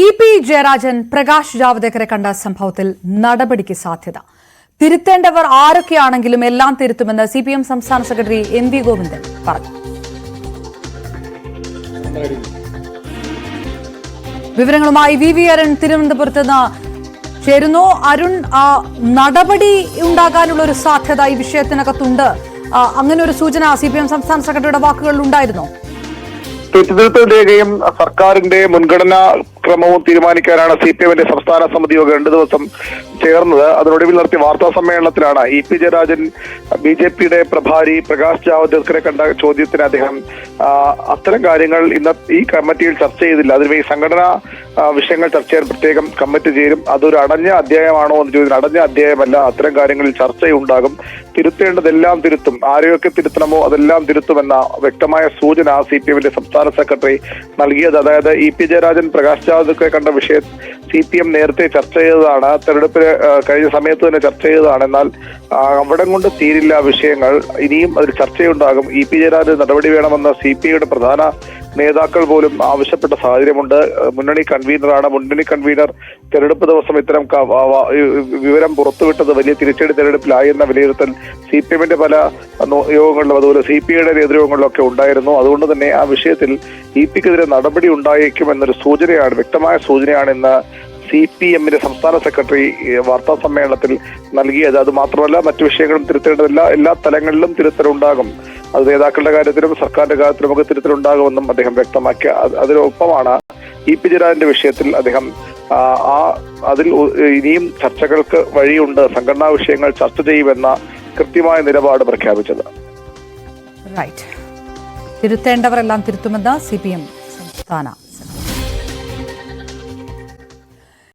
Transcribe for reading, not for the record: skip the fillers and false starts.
EP. Jayarajan Prakash ജാവ്ദേക്കറെ കണ്ട സംഭവത്തിൽ നടപടിക്ക് സാധ്യത. തിരുത്തേണ്ടവർ ആരൊക്കെയാണെങ്കിലും എല്ലാം തിരുത്തുമെന്ന് CPM സംസ്ഥാന സെക്രട്ടറി M.V. ഗോവിന്ദൻ പറഞ്ഞു. വിവരങ്ങളുമായി വി അരുൺ തിരുവനന്തപുരത്ത് നിന്ന് ചേരുന്നു. അരുൺ, നടപടി ഉണ്ടാകാനുള്ള ഒരു സാധ്യത ഈ വിഷയത്തിനകത്തുണ്ട്. അങ്ങനെ ഒരു സൂചന CPM സംസ്ഥാന സെക്രട്ടറിയുടെ വാക്കുകളിൽ ഉണ്ടായിരുന്നോ? തെറ്റുതിരുത്തൽ രേഖയും സർക്കാരിന്റെ മുൻഗണനാ ക്രമവും തീരുമാനിക്കാനാണ് CPM-ന്റെ സംസ്ഥാന സമിതി യോഗം 2 ദിവസം ചേർന്നത്. അതിനൊടുവിൽ നടത്തിയ വാർത്താ സമ്മേളനത്തിലാണ് ഇ.പി. ജയരാജൻ BJP-യുടെ പ്രഭാരി പ്രകാശ് ജാവ്ദേക്കറെ കണ്ട ചോദ്യത്തിന് അദ്ദേഹം അത്തരം കാര്യങ്ങൾ ഇന്ന് ഈ കമ്മിറ്റിയിൽ ചർച്ച ചെയ്തില്ല, അതിനുവേണ്ടി സംഘടനാ വിഷയങ്ങൾ ചർച്ച ചെയ്യാൻ പ്രത്യേകം കമ്മിറ്റി ചേരും. അതൊരു അടഞ്ഞ അധ്യായമാണോ എന്ന് ചോദിച്ചാൽ അടഞ്ഞ അധ്യായമല്ല, അത്തരം കാര്യങ്ങളിൽ ചർച്ചയുണ്ടാകും. തിരുത്തേണ്ടതെല്ലാം തിരുത്തും, ആരെയൊക്കെ തിരുത്തണമോ അതെല്ലാം തിരുത്തുമെന്ന വ്യക്തമായ സൂചന CPM-ന്റെ സംസ്ഥാന സെക്രട്ടറി നൽകിയത്. അതായത് ഇ.പി. ജയരാജൻ പ്രകാശ് ജാവ്ദേക്കറെ കണ്ട വിഷയം CPM നേരത്തെ ചർച്ച ചെയ്തതാണ്, തെരഞ്ഞെടുപ്പിന് കഴിഞ്ഞ സമയത്ത് തന്നെ ചർച്ച ചെയ്തതാണ്. എന്നാൽ അവിടെ കൊണ്ട് തീരില്ല വിഷയങ്ങൾ, ഇനിയും അതിൽ ചർച്ചയുണ്ടാകും. ഇ.പി. ജയരാജൻ നടപടി വേണമെന്ന CPI-യുടെ പ്രധാന നേതാക്കൾ പോലും ആവശ്യപ്പെട്ട സാഹചര്യമുണ്ട്. മുന്നണി കൺവീനർ തെരഞ്ഞെടുപ്പ് ദിവസം ഇത്തരം വിവരം പുറത്തുവിട്ടത് വലിയ തിരിച്ചടി തെരഞ്ഞെടുപ്പിലായി എന്ന വിലയിരുത്തൽ CPM-ന്റെ പല യോഗങ്ങളിലും അതുപോലെ CPI-യുടെ നേതൃയോഗങ്ങളിലൊക്കെ ഉണ്ടായിരുന്നു. അതുകൊണ്ട് തന്നെ ആ വിഷയത്തിൽ ഇ.പി.ക്കെതിരെ നടപടി ഉണ്ടായേക്കും എന്നൊരു സൂചനയാണ്, വ്യക്തമായ സൂചനയാണ് ഇന്ന് CPM-ന്റെ സംസ്ഥാന സെക്രട്ടറി വാർത്താ സമ്മേളനത്തിൽ നൽകിയത്. അത് മാത്രമല്ല, മറ്റു വിഷയങ്ങളും തിരുത്തേണ്ടതില്ല, എല്ലാ തലങ്ങളിലും തിരുത്തലുണ്ടാകും. അത് നേതാക്കളുടെ കാര്യത്തിലും സർക്കാരിന്റെ കാര്യത്തിലും ഒക്കെ തിരുത്തലുണ്ടാകുമെന്നും അദ്ദേഹം വ്യക്തമാക്കി. അതിനൊപ്പമാണ് ഇ.പി. ജയരാജന്റെ വിഷയത്തിൽ അദ്ദേഹം അതിൽ ഇനിയും ചർച്ചകൾക്ക് വഴിയുണ്ട്, സംഘടനാ വിഷയങ്ങൾ ചർച്ച ചെയ്യുമെന്ന കൃത്യമായ നിലപാട് പ്രഖ്യാപിച്ചത്. തിരുത്തേണ്ടവരെല്ലാം തിരുത്തുമെന്ന് CPM സംസ്ഥാന